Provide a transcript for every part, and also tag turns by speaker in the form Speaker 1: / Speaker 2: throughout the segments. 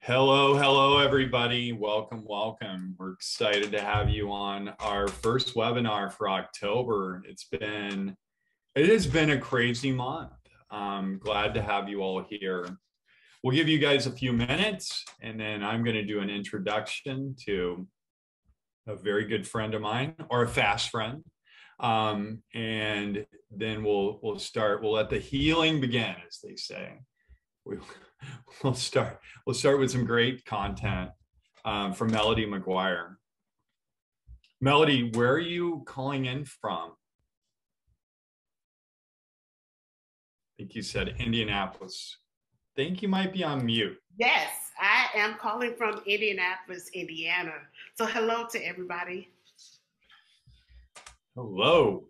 Speaker 1: Hello, everybody. Welcome. We're excited to have you on our first webinar for October. It has been a crazy month. I'm glad to have you all here. We'll give you guys a few minutes, and then I'm going to do an introduction to a very good friend of mine, or a fast friend. And then we'll start. We'll let the healing begin, as they say. We'll start with some great content from Melody McGuire. Melody, where are you calling in from? I think you said Indianapolis. I think you might be on mute.
Speaker 2: Yes, I am calling from Indianapolis, Indiana. So hello to everybody.
Speaker 1: Hello.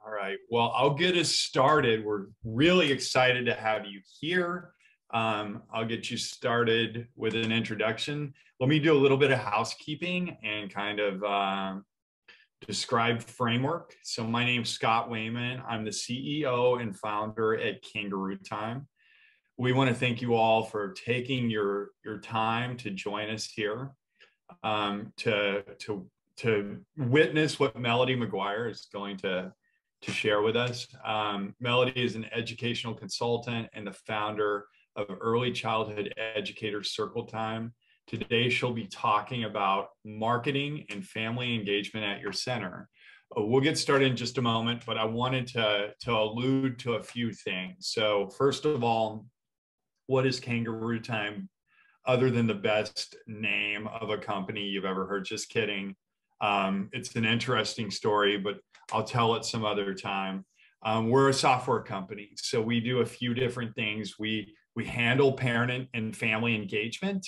Speaker 1: All right, well, I'll get us started. We're really excited to have you here. I'll get you started with an introduction. Let me do a little bit of housekeeping and kind of describe framework. So my name's Scott Wayman. I'm the CEO and founder at Kangarootime. We want to thank you all for taking your time to join us here to witness what Melody McGuire is going to share with us. Melody is an educational consultant and the founder of Early Childhood Educators Circle Time. Today, she'll be talking about marketing and family engagement at your center. We'll get started in just a moment, but I wanted to allude to a few things. So first of all, what is Kangarootime other than the best name of a company you've ever heard? Just kidding. It's an interesting story, but I'll tell it some other time. We're a software company, so we do a few different things. We handle parent and family engagement.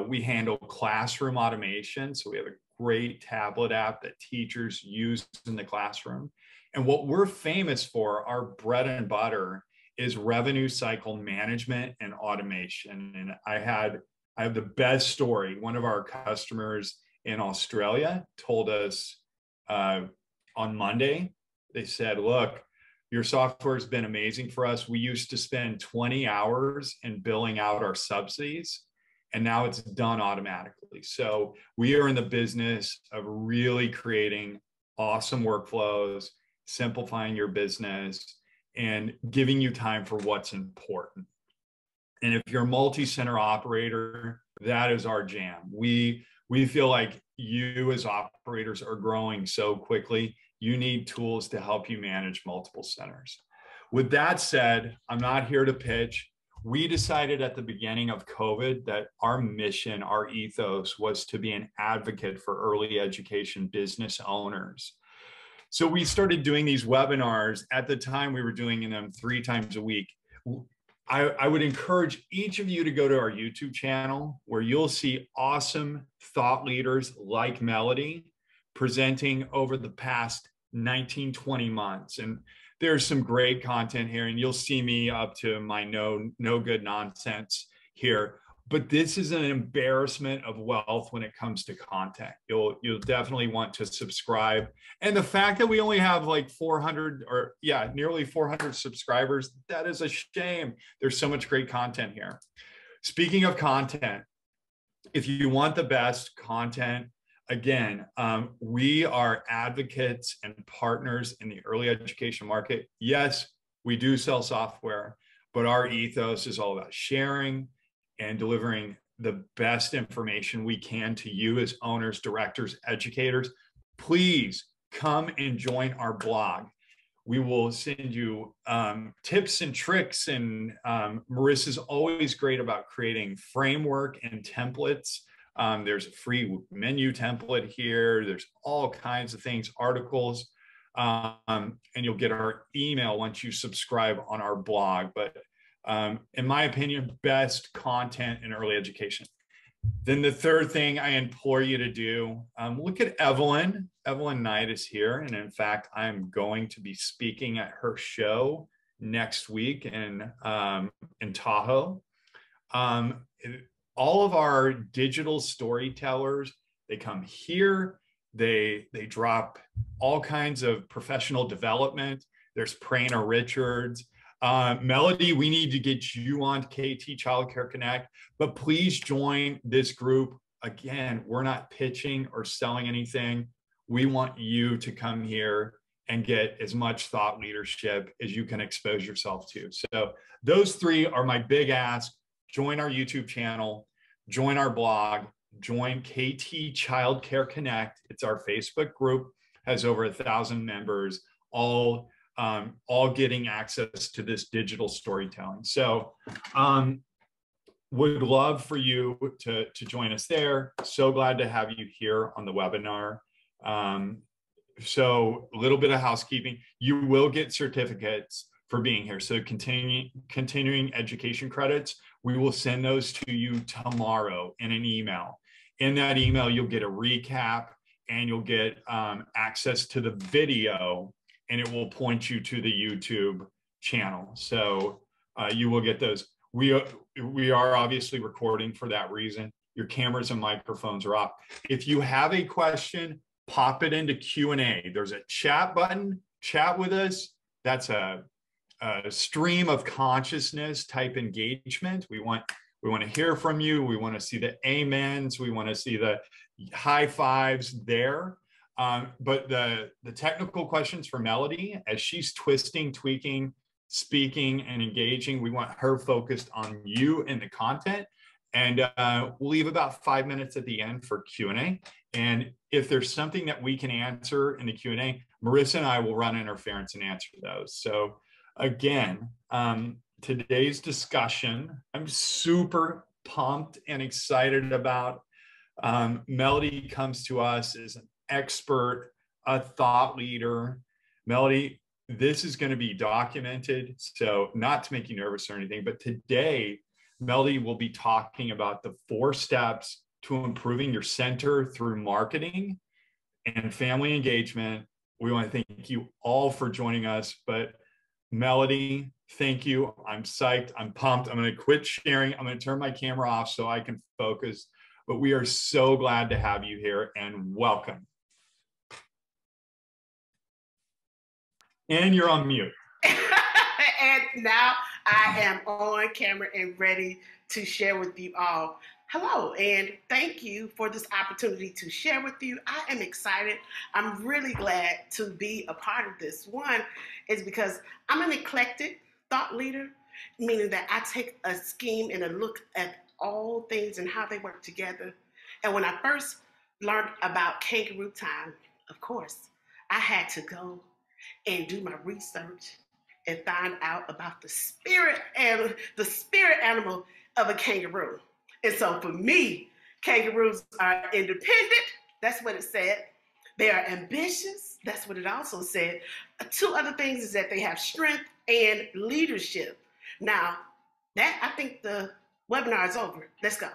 Speaker 1: We handle classroom automation. So we have a great tablet app that teachers use in the classroom. And what we're famous for, our bread and butter, is revenue cycle management and automation. And I have the best story. One of our customers in Australia told us on Monday, they said, look, your software has been amazing for us. We used to spend 20 hours in billing out our subsidies, and now it's done automatically. So we are in the business of really creating awesome workflows, simplifying your business, and giving you time for what's important. And if you're a multi-center operator, that is our jam. We feel like you as operators are growing so quickly, you need tools to help you manage multiple centers. With that said, I'm not here to pitch. We decided at the beginning of COVID that our mission, our ethos, was to be an advocate for early education business owners. So we started doing these webinars. At the time, we were doing them 3 times a week. I would encourage each of you to go to our YouTube channel, where you'll see awesome thought leaders like Melody presenting over the past 19, 20 months. And there's some great content here, and you'll see me up to my no good nonsense here. But this is an embarrassment of wealth when it comes to content. You'll definitely want to subscribe. And the fact that we only have like 400 or nearly 400 subscribers, that is a shame. There's so much great content here. Speaking of content, if you want the best content, again, we are advocates and partners in the early education market. Yes, we do sell software, but our ethos is all about sharing and delivering the best information we can to you as owners, directors, educators. Please come and join our blog. We will send you tips and tricks, and Marissa's always great about creating framework and templates. There's a free menu template here. There's all kinds of things, articles, and you'll get our email once you subscribe on our blog. But in my opinion, best content in early education. Then the third thing I implore you to do, look at Evelyn. Evelyn Knight is here. And in fact, I'm going to be speaking at her show next week in Tahoe. All of our digital storytellers, they come here, they drop all kinds of professional development. There's Prana Richards. Melody, we need to get you on KT Childcare Connect, but please join this group. Again, we're not pitching or selling anything. We want you to come here and get as much thought leadership as you can expose yourself to. So those three are my big ask. Join our YouTube channel, join our blog, join KT Childcare Connect. It's our Facebook group, has over 1,000 members, all getting access to this digital storytelling. So would love for you to join us there. So glad to have you here on the webinar. So a little bit of housekeeping. You will get certificates for being here. So continuing education credits, we will send those to you tomorrow in an email. In that email, you'll get a recap and you'll get access to the video, and it will point you to the YouTube channel. So you will get those. We are obviously recording for that reason. Your cameras and microphones are off. If you have a question, pop it into Q&A. There's a chat button, chat with us. That's a stream of consciousness type engagement. We want to hear from you. We want to see the amens. We want to see the high fives there. But the technical questions for Melody, as she's twisting, tweaking, speaking, and engaging, we want her focused on you and the content. And we'll leave about 5 minutes at the end for Q&A. And if there's something that we can answer in the Q&A, Marissa and I will run interference and answer those. So again, today's discussion, I'm super pumped and excited about. Melody comes to us as an expert, a thought leader. Melody, this is going to be documented. So not to make you nervous or anything, but today, Melody will be talking about the 4 steps to improving your center through marketing and family engagement. We want to thank you all for joining us. But Melody, thank you. I'm psyched. I'm pumped. I'm going to quit sharing. I'm going to turn my camera off so I can focus. But we are so glad to have you here, and welcome. And you're on mute.
Speaker 2: And now I am on camera and ready to share with you all. Hello, and thank you for this opportunity to share with you. I am excited. I'm really glad to be a part of this. One is because I'm an eclectic thought leader, meaning that I take a scheme and a look at all things and how they work together. And when I first learned about Kangarootime, of course, I had to go and do my research and find out about the spirit animal of a kangaroo. And so for me, kangaroos are independent. That's what it said. They are ambitious. That's what it also said. 2 other things is that they have strength and leadership. Now, that I think the webinar is over. Let's go.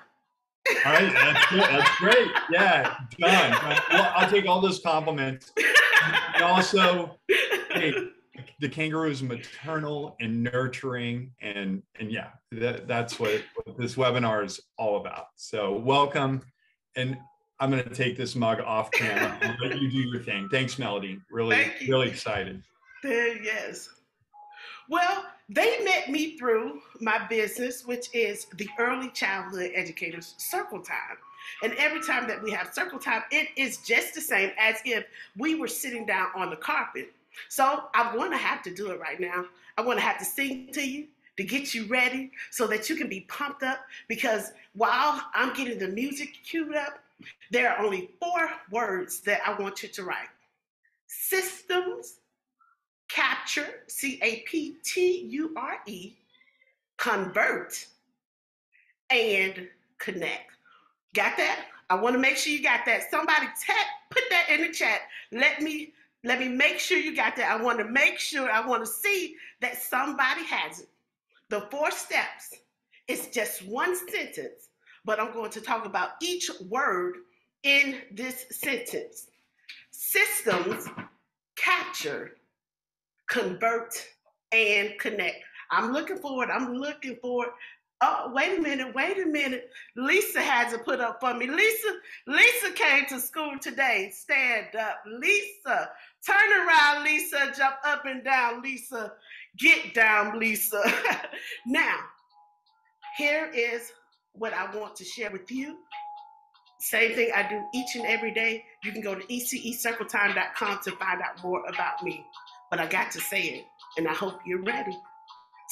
Speaker 1: All right, that's good. That's great. Yeah, done. Well, I'll take all those compliments. And also, hey, the kangaroo is maternal and nurturing, and yeah, that's what this webinar is all about. So welcome, and I'm going to take this mug off camera and let you do your thing. Thanks, Melody. Really excited.
Speaker 2: Yes. Well, they met me through my business, which is the Early Childhood Educators Circle Time. And every time that we have circle time, it is just the same as if we were sitting down on the carpet. So I'm going to have to do it right now. I'm going to have to sing to you to get you ready so that you can be pumped up, because while I'm getting the music queued up, there are only 4 words that I want you to write. Systems, capture, CAPTURE, convert, and connect. Got that? I want to make sure you got that. Somebody put that in the chat. Let me make sure you got that. I want to see that somebody has it. The 4 steps, it's just 1 sentence, but I'm going to talk about each word in this sentence. Systems, capture, convert, and connect. I'm looking forward. Oh, wait a minute. Lisa has it put up for me. Lisa came to school today. Stand up. Lisa. Turn around, Lisa. jump up and down, Lisa. Get down, Lisa. Now, here is what I want to share with you. Same thing I do each and every day. You can go to ececircletime.com to find out more about me. But I got to say it, and I hope you're ready.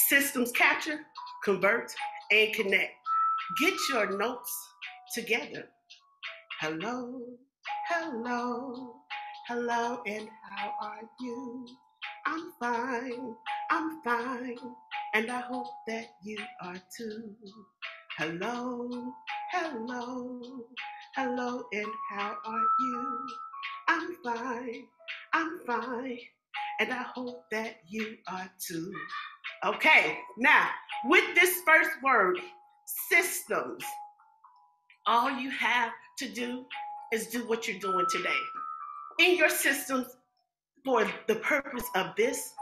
Speaker 2: Systems capture, convert, and connect. Get your notes together. Hello, hello, hello, and how are you? I'm fine, and I hope that you are too. Hello, hello, hello, and how are you? I'm fine, and I hope that you are too. Okay, now with this first word, systems, all you have to do is do what you're doing today. In your systems, for the purpose of this,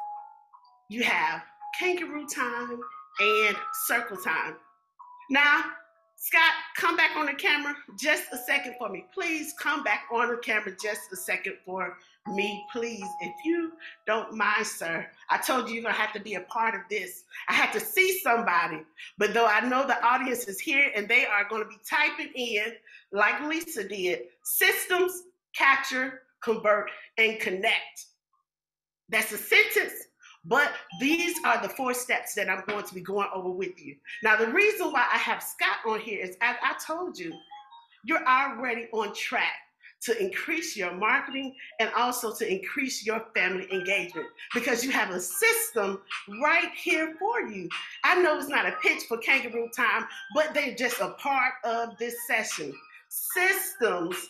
Speaker 2: you have Kangarootime and Circle Time. Now, Scott, come back on the camera just a second for me. Please come back on the camera just a second for me, please. If you don't mind, sir. I told you you're going to have to be a part of this. I had to see somebody. But though I know the audience is here and they are going to be typing in, like Lisa did, systems, capture, convert, and connect. That's a sentence. But these are the 4 steps that I'm going to be going over with you. Now, the reason why I have Scott on here is, as I told you, you're already on track to increase your marketing and also to increase your family engagement because you have a system right here for you. I know it's not a pitch for Kangarootime, but they're just a part of this session. Systems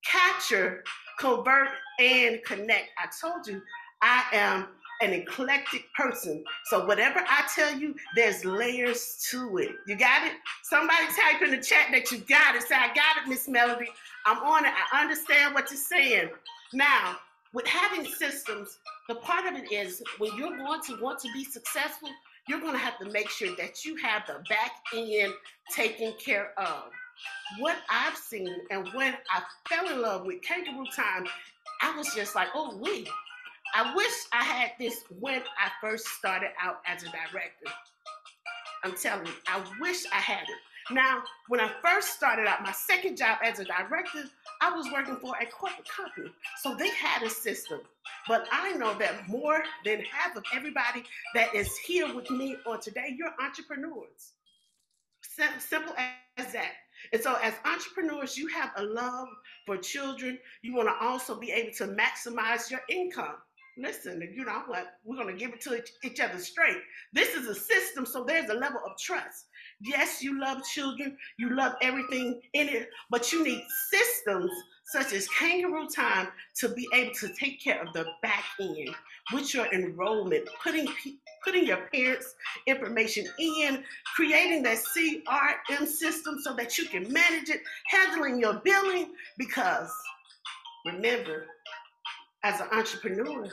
Speaker 2: capture, convert, and connect. I told you I am an eclectic person. So whatever I tell you, there's layers to it. You got it? Somebody type in the chat that you got it. Say, I got it, Miss Melody. I'm on it. I understand what you're saying. Now, with having systems, the part of it is when you're going to want to be successful, you're going to have to make sure that you have the back end taken care of. What I've seen and when I fell in love with Kangarootime, I was just like, oh, wait. I wish I had this when I first started out as a director. I'm telling you, I wish I had it. Now, when I first started out, my second job as a director, I was working for a corporate company. So they had a system. But I know that more than half of everybody that is here with me on today, you're entrepreneurs. Simple as that. And so as entrepreneurs, you have a love for children. You want to also be able to maximize your income. Listen, you know what? We're going to give it to each other straight. This is a system, so there's a level of trust. Yes, you love children. You love everything in it, but you need systems such as Kangarootime to be able to take care of the back end with your enrollment, putting your parents' information in, creating that CRM system so that you can manage it, handling your billing, because remember, as an entrepreneur,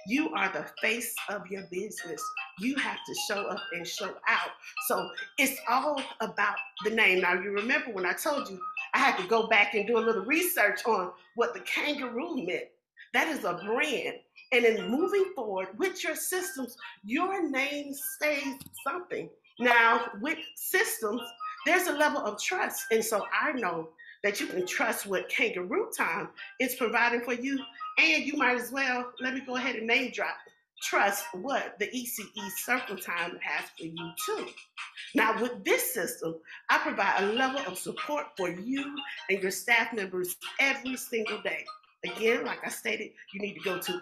Speaker 2: you are the face of your business. You have to show up and show out. So it's all about the name. Now, you remember when I told you I had to go back and do a little research on what the kangaroo meant. That is a brand. And in moving forward with your systems, your name stays something. Now, with systems, there's a level of trust. And so I know that you can trust what Kangarootime is providing for you. And you might as well, let me go ahead and name drop, trust what the ECE Circle Time has for you too. Now with this system, I provide a level of support for you and your staff members every single day. Again, like I stated, you need to go to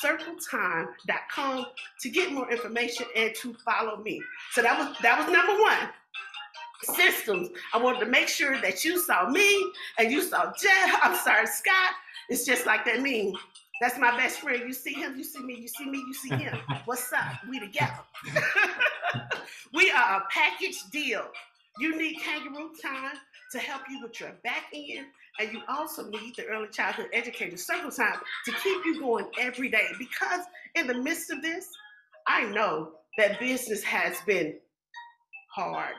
Speaker 2: ececircletime.com to get more information and to follow me. So that was number 1. Systems. I wanted to make sure that you saw me and you saw Scott. It's just like that meme. That's my best friend. You see him, you see me, you see me, you see him. What's up? We together. We are a package deal. You need Kangarootime to help you with your back end, and you also need the Early Childhood Educator Circle Time to keep you going every day. Because in the midst of this, I know that business has been hard.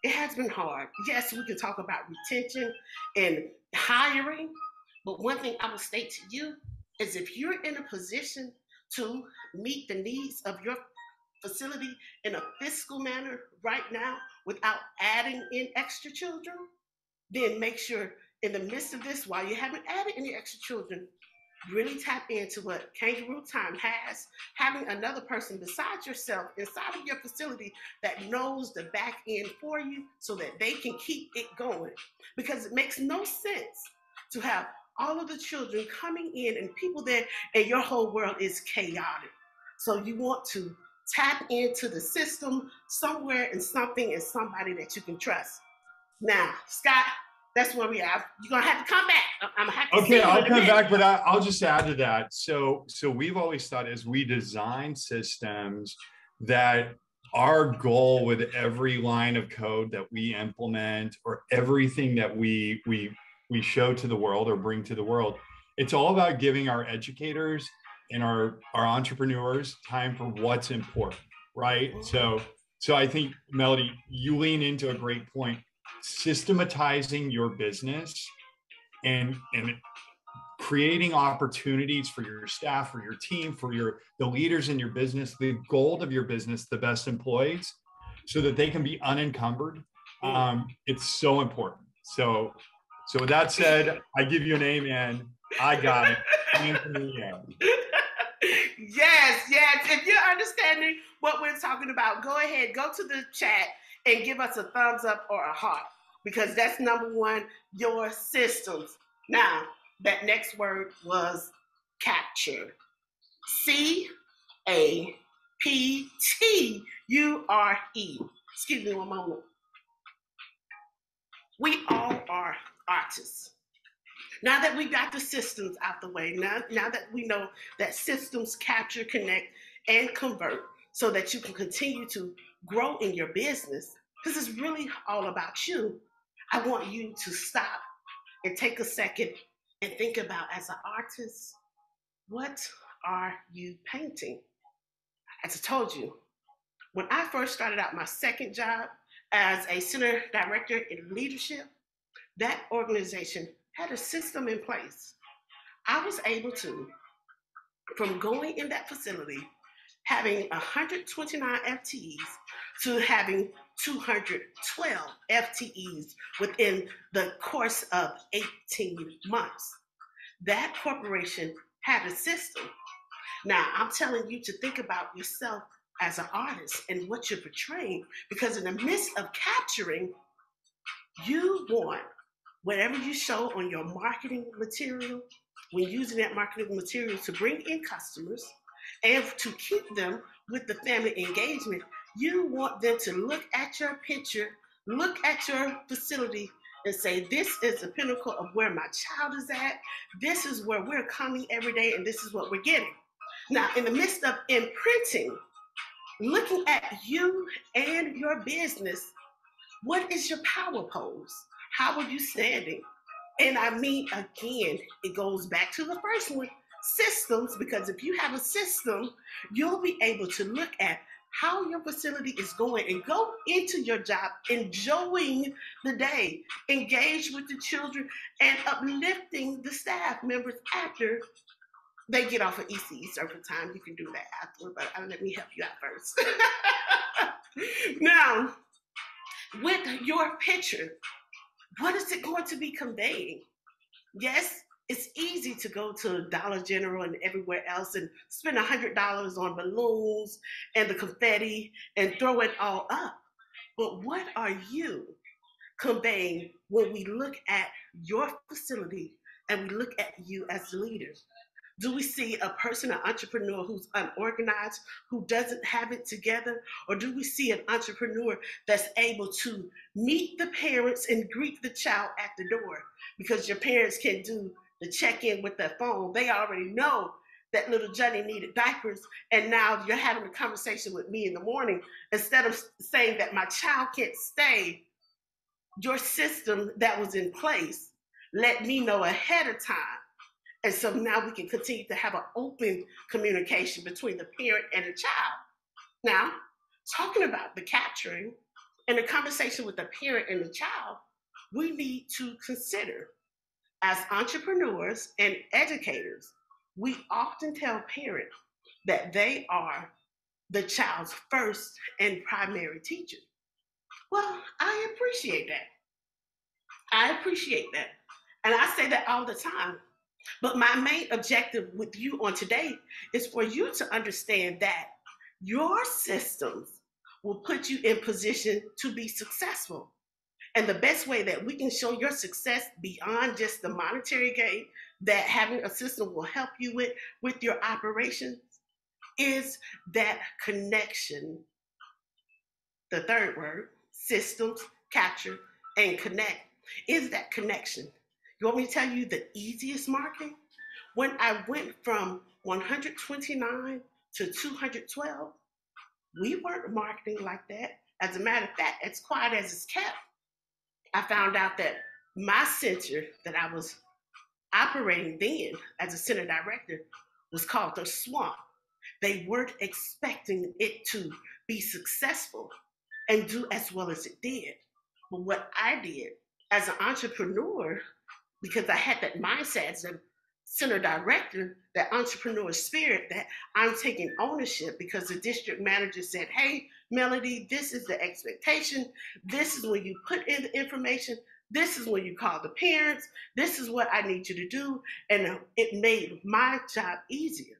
Speaker 2: It has been hard. Yes, we can talk about retention and hiring, but one thing I will state to you, is if you're in a position to meet the needs of your facility in a fiscal manner right now without adding in extra children, then make sure in the midst of this, while you haven't added any extra children, really tap into what Kangarootime has, having another person besides yourself inside of your facility that knows the back end for you so that they can keep it going. Because it makes no sense to have all of the children coming in and people there and your whole world is chaotic. So you want to tap into the system somewhere and something and somebody that you can trust. Now, Scott, that's where we are. You're gonna have to come back. I'm gonna have to see
Speaker 1: Okay,
Speaker 2: you
Speaker 1: I'll
Speaker 2: in a
Speaker 1: come
Speaker 2: minute.
Speaker 1: back, but I'll just add to that. So we've always thought as we design systems that our goal with every line of code that we implement or everything that we show to the world or bring to the world, it's all about giving our educators and our entrepreneurs time for what's important, right? So I think, Melody, you lean into a great point. Systematizing your business and creating opportunities for your staff, for your team, for the leaders in your business, the gold of your business, the best employees, so that they can be unencumbered. It's so important. So with that said, I give you an amen. I got it.
Speaker 2: Yes, yes. If you're understanding what we're talking about, go ahead, go to the chat and give us a thumbs up or a heart, because that's number one, your systems. Now, that next word was capture. CAPTURE. Excuse me one moment. We all are artists. Now that we got the systems out the way, now that we know that systems capture, connect, and convert so that you can continue to grow in your business, this is really all about you. I want you to stop and take a second and think about, as an artist, what are you painting? As I told you, when I first started out my second job as a center director in leadership, that organization had a system in place. I was able to, from going in that facility, having 129 FTEs to having 212 FTEs within the course of 18 months. That corporation had a system. Now, I'm telling you to think about yourself as an artist and what you're portraying, because in the midst of capturing, you want whatever you show on your marketing material, when using that marketing material to bring in customers and to keep them with the family engagement, you want them to look at your picture, look at your facility, and say, this is the pinnacle of where my child is at. This is where we're coming every day, and this is what we're getting. Now, in the midst of imprinting, looking at you and your business, what is your power pose? How are you standing? And I mean, again, it goes back to the first one, systems, because if you have a system, you'll be able to look at how your facility is going and go into your job enjoying the day, engage with the children, and uplifting the staff members after they get off of ECE circle time. You can do that afterward, but let me help you out first. Now, with your picture, what is it going to be conveying? Yes, it's easy to go to Dollar General and everywhere else and spend $100 on balloons and the confetti and throw it all up. But what are you conveying when we look at your facility and we look at you as leaders? Do we see a person, an entrepreneur who's unorganized, who doesn't have it together? Or do we see an entrepreneur that's able to meet the parents and greet the child at the door? Because your parents can do the check-in with their phone. They already know that little Johnny needed diapers, and now you're having a conversation with me in the morning. Instead of saying that my child can't stay, your system that was in place let me know ahead of time. And so now we can continue to have an open communication between the parent and the child. Now, talking about the capturing and the conversation with the parent and the child, we need to consider, as entrepreneurs and educators, we often tell parents that they are the child's first and primary teacher. Well, I appreciate that. I appreciate that. And I say that all the time. But my main objective with you on today is for you to understand that your systems will put you in position to be successful. And the best way that we can show your success beyond just the monetary gain that having a system will help you with your operations is that connection. The third word, systems, capture, and connect, is that connection. You want me to tell you the easiest marketing? When I went from 129 to 212, we weren't marketing like that. As a matter of fact, as quiet as it's kept, I found out that my center that I was operating then as a center director was called the Swamp. They weren't expecting it to be successful and do as well as it did. But what I did as an entrepreneur, because I had that mindset as a center director, that entrepreneur spirit, that I'm taking ownership because the district manager said, hey, Melody, this is the expectation. This is when you put in the information. This is when you call the parents. This is what I need you to do. And it made my job easier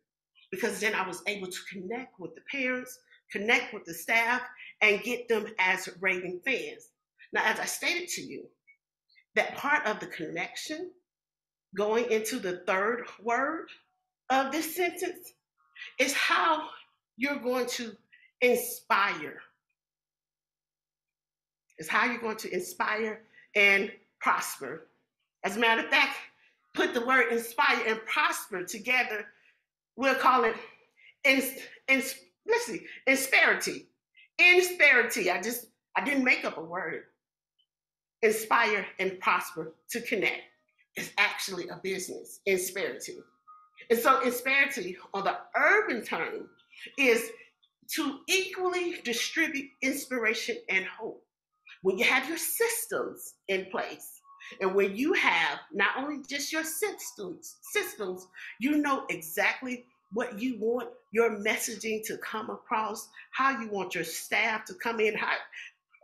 Speaker 2: because then I was able to connect with the parents, connect with the staff, and get them as raving fans. Now, as I stated to you, that part of the connection, going into the third word of this sentence, is how you're going to inspire. It's how you're going to inspire and prosper. As a matter of fact, put the word inspire and prosper together. We'll call it insperity. Insperity. I didn't make up a word. Inspire and prosper to connect is actually a business, insperity. And so insperity, on the urban term, is to equally distribute inspiration and hope. When you have your systems in place, and when you have not only just your systems, you know exactly what you want your messaging to come across, how you want your staff to come in,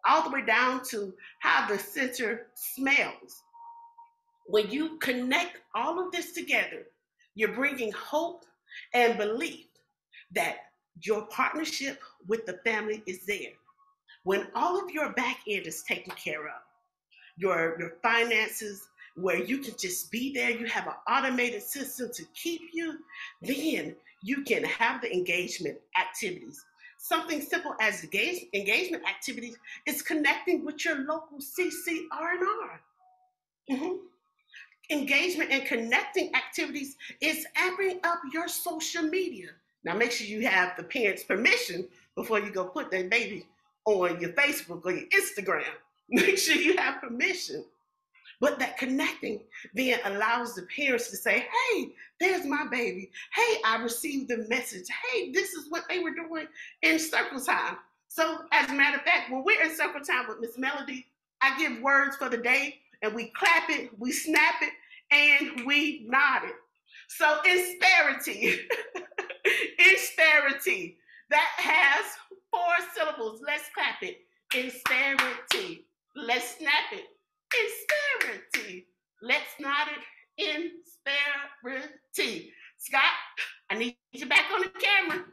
Speaker 2: all the way down to how the center smells. When you connect all of this together, you're bringing hope and belief that your partnership with the family is there. When all of your back end is taken care of, your finances, where you can just be there, you have an automated system to keep you, then you can have the engagement activities. Something simple as engagement activities is connecting with your local CCR&R. Mm-hmm. Engagement and connecting activities is amping up your social media. Now make sure you have the parents' permission before you go put their baby on your Facebook or your Instagram. Make sure you have permission. But that connecting then allows the parents to say, hey, there's my baby. Hey, I received the message. Hey, this is what they were doing in circle time. So as a matter of fact, when we're in circle time with Miss Melody, I give words for the day and we clap it, we snap it, and we nod it. So insperity, insperity, that has 4 syllables. Let's clap it. Insperity. Let's snap it. Insperity. Let's nod it. Insperity. Scott, I need you back on the camera.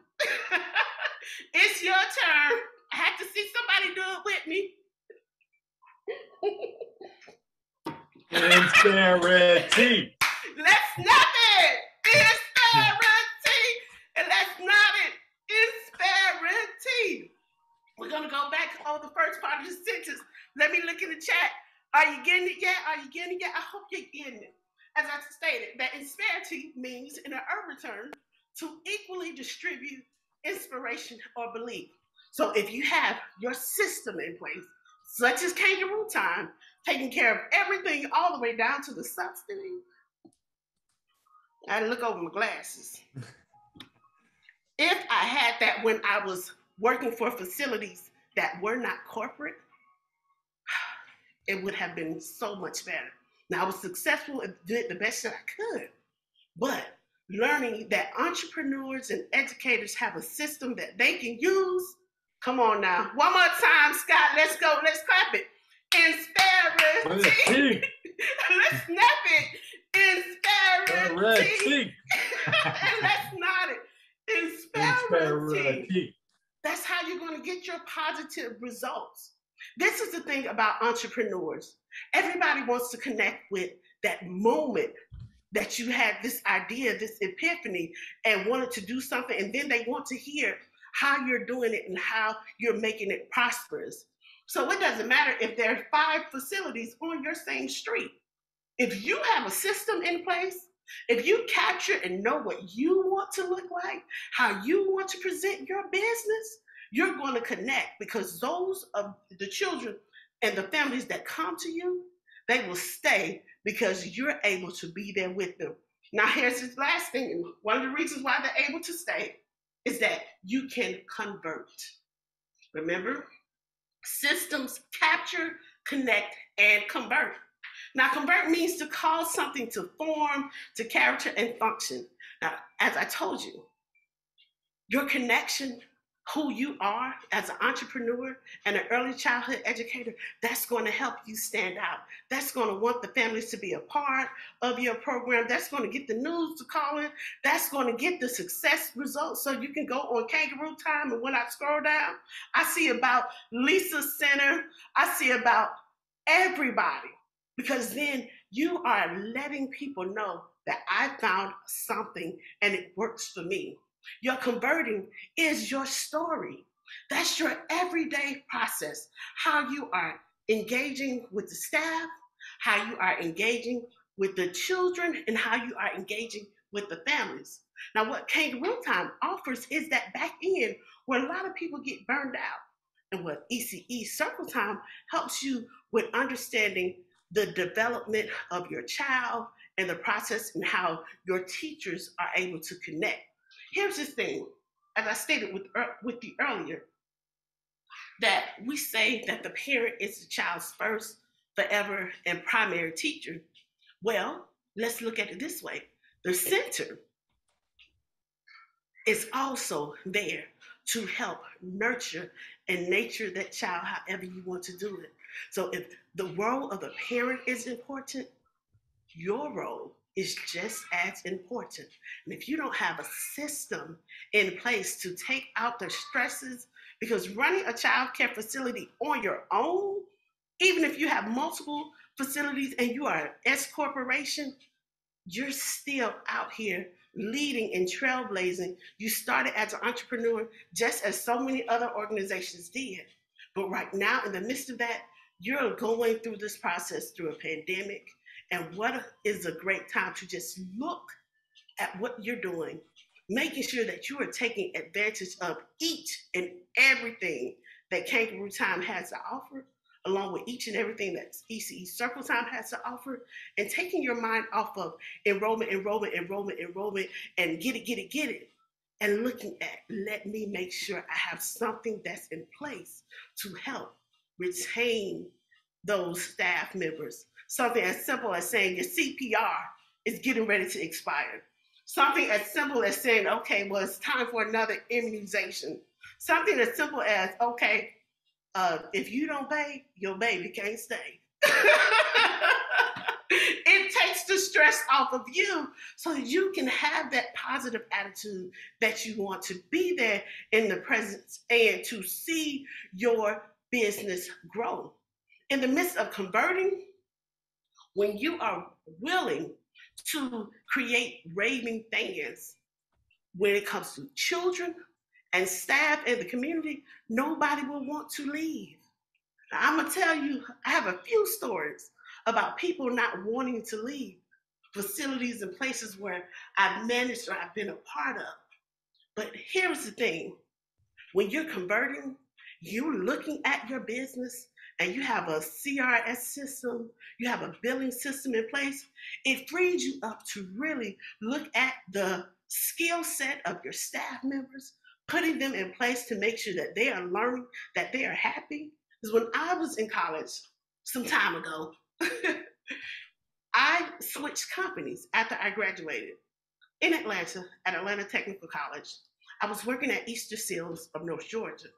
Speaker 2: It's your turn. I have to see somebody do it with me.
Speaker 1: Insperity.
Speaker 2: Let's snap it. Insperity. And let's nod it. Insperity. We're going to go back on the first part of the sentence. Let me look in the chat. Are you getting it yet? Are you getting it yet? I hope you're getting it. As I stated, that insperity means, in an urban term, to equally distribute inspiration or belief. So if you have your system in place, such as Kangarootime, taking care of everything all the way down to the subsidy, I had to look over my glasses. If I had that when I was working for facilities that were not corporate, it would have been so much better. Now, I was successful and did the best that I could, but learning that entrepreneurs and educators have a system that they can use. Come on now. One more time, Scott. Let's go. Let's clap it. Insperity. Let's snap it. Insperity. And let's nod it. Insperity. That's how you're going to get your positive results. This is the thing about entrepreneurs. Everybody wants to connect with that moment that you had this idea, this epiphany, and wanted to do something, and then they want to hear how you're doing it and how you're making it prosperous. So it doesn't matter if there are 5 facilities on your same street. If you have a system in place, if you capture and know what you want to look like, how you want to present your business, you're going to connect, because those of the children and the families that come to you, they will stay because you're able to be there with them. Now, here's this last thing. And one of the reasons why they're able to stay is that you can convert. Remember, systems capture, connect, and convert. Now, convert means to cause something to form, to character, and function. Now, as I told you, your connection, who you are as an entrepreneur and an early childhood educator, that's going to help you stand out. That's going to want the families to be a part of your program. That's going to get the news to call in. That's going to get the success results. So you can go on Kangarootime, and when I scroll down, I see about Lisa Center. I see about everybody, because then you are letting people know that I found something and it works for me. Your converting is your story. That's your everyday process. How you are engaging with the staff, how you are engaging with the children, and how you are engaging with the families. Now, what Kangarootime offers is that back end where a lot of people get burned out. And what ECE Circle Time helps you with understanding the development of your child and the process and how your teachers are able to connect. Here's the thing, as I stated with you earlier, that we say that the parent is the child's first, forever, and primary teacher. Well, let's look at it this way. The center is also there to help nurture and nature that child however you want to do it. So if the role of the parent is important, your role is just as important. And if you don't have a system in place to take out the stresses, because running a child care facility on your own, even if you have multiple facilities and you are an S corporation, you're still out here leading and trailblazing. You started as an entrepreneur just as so many other organizations did. But right now, in the midst of that, you're going through this process through a pandemic. And what is a great time to just look at what you're doing, making sure that you are taking advantage of each and everything that Kangarootime has to offer, along with each and everything that ECE Circle Time has to offer, and taking your mind off of enrollment, and get it, and looking at, let me make sure I have something that's in place to help retain those staff members. Something as simple as saying your CPR is getting ready to expire. Something as simple as saying, okay, well, it's time for another immunization. Something as simple as, okay, if you don't pay, your baby can't stay. It takes the stress off of you so that you can have that positive attitude that you want to be there in the presence and to see your business grow. In the midst of converting, when you are willing to create raving fans when it comes to children and staff and the community, nobody will want to leave. Now, I'm going to tell you, I have a few stories about people not wanting to leave facilities and places where I've managed or I've been a part of. But here's the thing. When you're converting, you're looking at your business and you have a CRS system, you have a billing system in place, it frees you up to really look at the skill set of your staff members, putting them in place to make sure that they are learning, that they are happy. Because when I was in college some time ago, I switched companies after I graduated. in Atlanta at Atlanta Technical College. I was working at Easter Seals of North Georgia.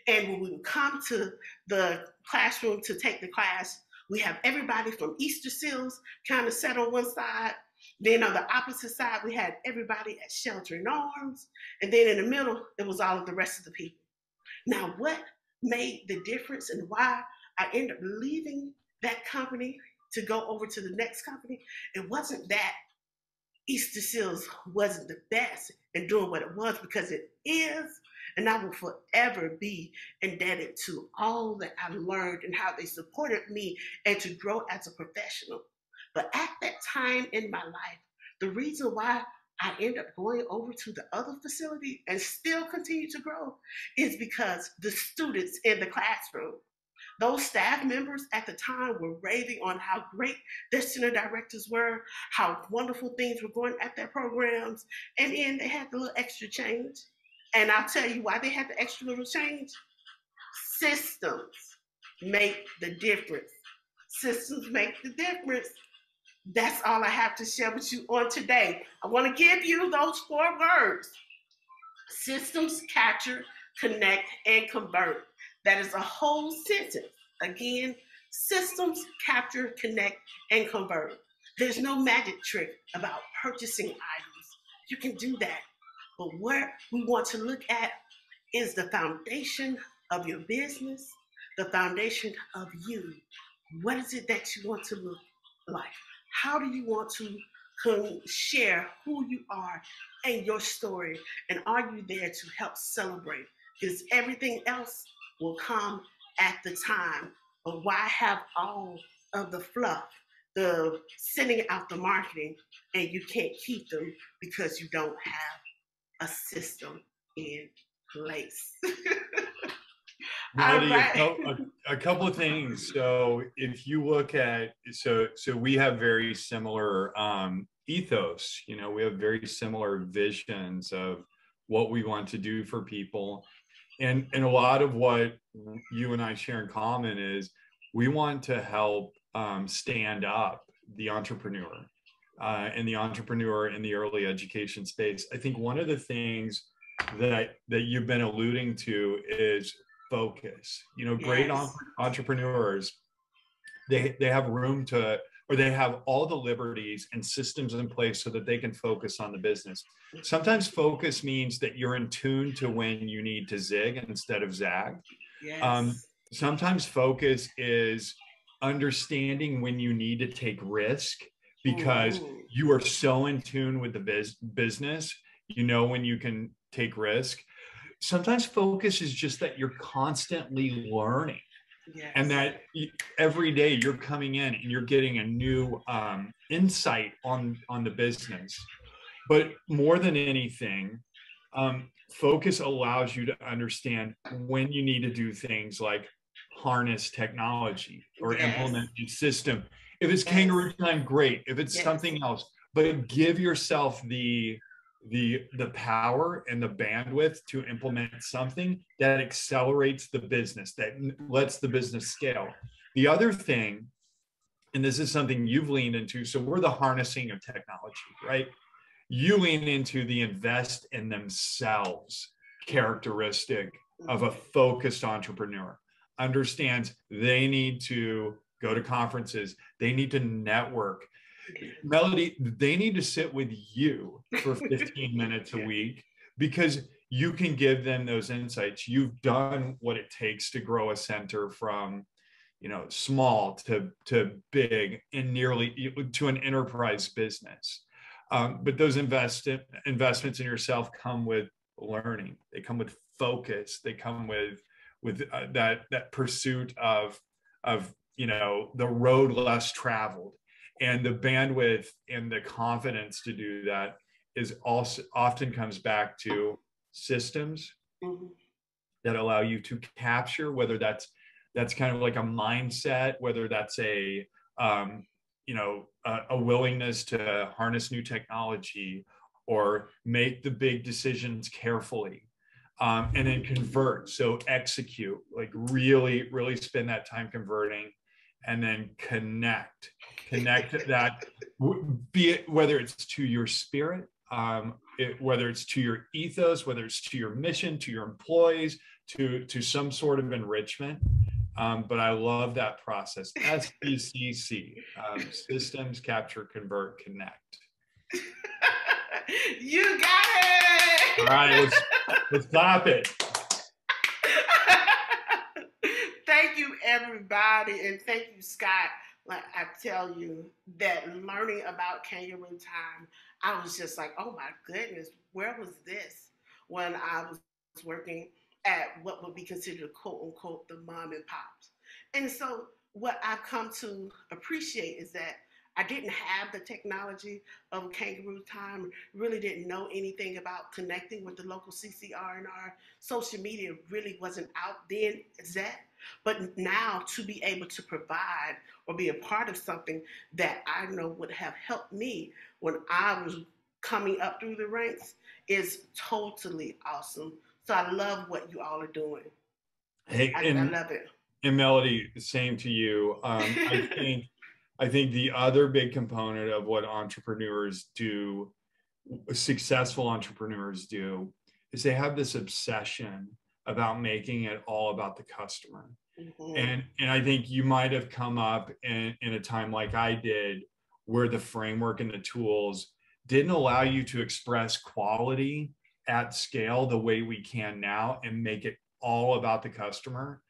Speaker 2: And when we would come to the classroom to take the class, we have everybody from Easter Seals kind of set on one side. Then on the opposite side, we had everybody at Sheltering Arms. And then in the middle, it was all of the rest of the people. Now, what made the difference and why I ended up leaving that company to go over to the next company, it wasn't that Easter Seals wasn't the best in doing what it was, because it is, and I will forever be indebted to all that I learned and how they supported me and to grow as a professional. But at that time in my life, the reason why I ended up going over to the other facility and still continue to grow is because the students in the classroom, those staff members at the time were raving on how great their center directors were, how wonderful things were going at their programs, and then they had the little extra change. And I'll tell you why they had the extra little change. Systems make the difference. Systems make the difference. That's all I have to share with you on today. I want to give you those 4 words. Systems, capture, connect, and convert. That is a whole sentence. Again, systems, capture, connect, and convert. There's no magic trick about purchasing items. You can do that. But what we want to look at is the foundation of your business, the foundation of you. What is it that you want to look like? How do you want to share who you are and your story? And are you there to help celebrate? Because everything else will come at the time. But why have all of the fluff, the sending out the marketing, and you can't keep them because you don't have a system in place?
Speaker 1: Melody,
Speaker 2: Right.
Speaker 1: a couple of things. So if you look at, so we have very similar ethos, you know, we have very similar visions of what we want to do for people. And a lot of what you and I share in common is we want to help stand up the entrepreneur and the entrepreneur in the early education space. I think one of the things that you've been alluding to is focus. You know, great
Speaker 2: Yes.
Speaker 1: entrepreneurs, they have room to, or they have all the liberties and systems in place so that they can focus on the business. Sometimes focus means that you're in tune to when you need to zig instead of zag.
Speaker 2: Yes.
Speaker 1: Sometimes focus is understanding when you need to take risk because
Speaker 2: Mm-hmm.
Speaker 1: you are so in tune with the business, you know, when you can take risk. Sometimes focus is just that you're constantly learning,
Speaker 2: Yes.
Speaker 1: and that every day you're coming in and you're getting a new insight on the business. But more than anything, focus allows you to understand when you need to do things like harness technology or
Speaker 2: Yes.
Speaker 1: implement a system. If it's
Speaker 2: Yes.
Speaker 1: Kangarootime, great. If it's
Speaker 2: Yes.
Speaker 1: something else, but give yourself the power and the bandwidth to implement something that accelerates the business, that lets the business scale. The other thing, and this is something you've leaned into, so we're the harnessing of technology, right? You lean into the invest in themselves characteristic of a focused entrepreneur. Understands they need to go to conferences, they need to network. Melody, they need to sit with you for 15 minutes a week because you can give them those insights. You've done what it takes to grow a center from, you know, small to big and nearly to an enterprise business. But those investments in yourself come with learning. They come with focus. They come with that pursuit of you know, the road less traveled, and the bandwidth and the confidence to do that is also often comes back to systems
Speaker 2: Mm-hmm.
Speaker 1: that allow you to capture, whether that's kind of like a mindset, whether that's a you know, a willingness to harness new technology or make the big decisions carefully, and then convert. So execute, like really spend that time converting, and then connect that, be it whether it's to your spirit, whether it's to your ethos, whether it's to your mission, to your employees, to some sort of enrichment. But I love that process. SCCC, Systems, Capture, Convert, Connect.
Speaker 2: You got it.
Speaker 1: All right, let's clap it.
Speaker 2: Thank you, everybody, and thank you, Scott. Like I tell you, that learning about Kangarootime, I was just like, oh my goodness, where was this when I was working at what would be considered quote unquote the mom and pops? And so what I've come to appreciate is that I didn't have the technology of Kangarootime, really didn't know anything about connecting with the local CCR, and our social media really wasn't out then as that. But now to be able to provide or be a part of something that I know would have helped me when I was coming up through the ranks is totally awesome. So I love what you all are doing.
Speaker 1: Hey,
Speaker 2: I love it.
Speaker 1: And Melody, same to you. I think the other big component of what entrepreneurs do, successful entrepreneurs do, is they have this obsession about making it all about the customer. Mm-hmm. And I think you might have come up in a time like I did, where the framework and the tools didn't allow you to express quality at scale the way we can now and make it all about the customer.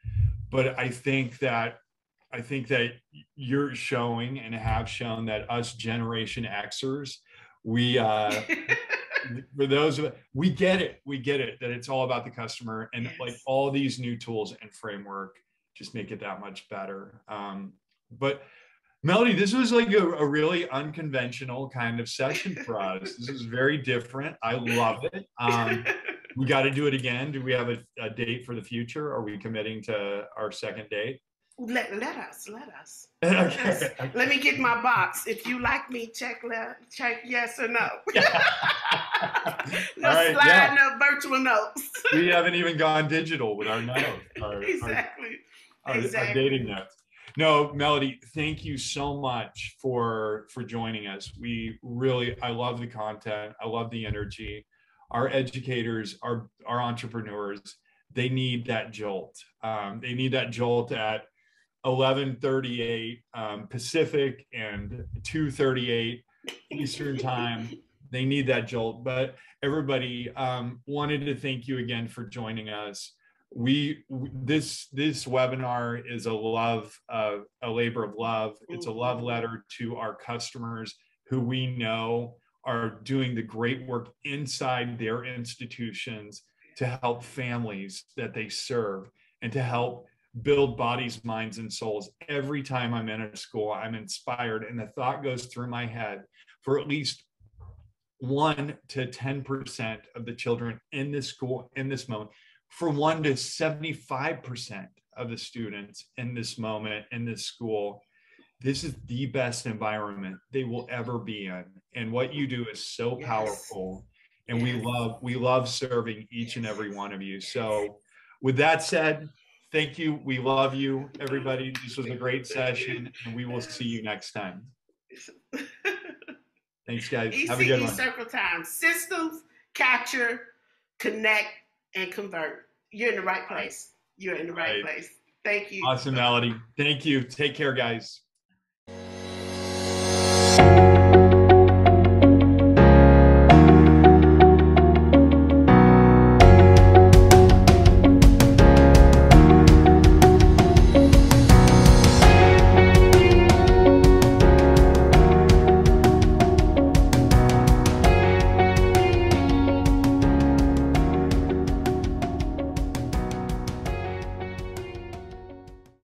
Speaker 1: But I think that you're showing and have shown that us Generation Xers, we for those of we get it that it's all about the customer, and yes, like all these new tools and framework just make it that much better. But Melody, this was like a really unconventional kind of session for us. This is very different. I love it. We got to do it again. Do we have a date for the future? Are we committing to our second date?
Speaker 2: Let us.
Speaker 1: Okay.
Speaker 2: Let me get my box. If you like me, check yes or no. No right, slide, yeah. No virtual notes.
Speaker 1: We haven't even gone digital with our notes.
Speaker 2: Exactly.
Speaker 1: Our dating notes. No, Melody, thank you so much for joining us. I love the content. I love the energy. Our educators, our entrepreneurs, they need that jolt. They need that jolt at 11:38 Pacific and 2:38 Eastern time. They need that jolt. But everybody, wanted to thank you again for joining us. This webinar is a labor of love. It's a love letter to our customers who we know are doing the great work inside their institutions to help families that they serve and to help build bodies, minds, and souls. Every time I'm in a school, I'm inspired, and the thought goes through my head for at least 1 to 10% of the children in this school in this moment, for 1 to 75% of the students in this moment in this school. This is the best environment they will ever be in, and what you do is so powerful. And we love serving each and every one of you. So with that said, thank you. We love you, everybody. This was a great session, and we will see you next time. Thanks, guys. Have a good one.
Speaker 2: Circle time. Systems, capture, connect, and convert. You're in the right place. You're in the right place. Thank you.
Speaker 1: Awesome, Melody. Thank you. Take care, guys.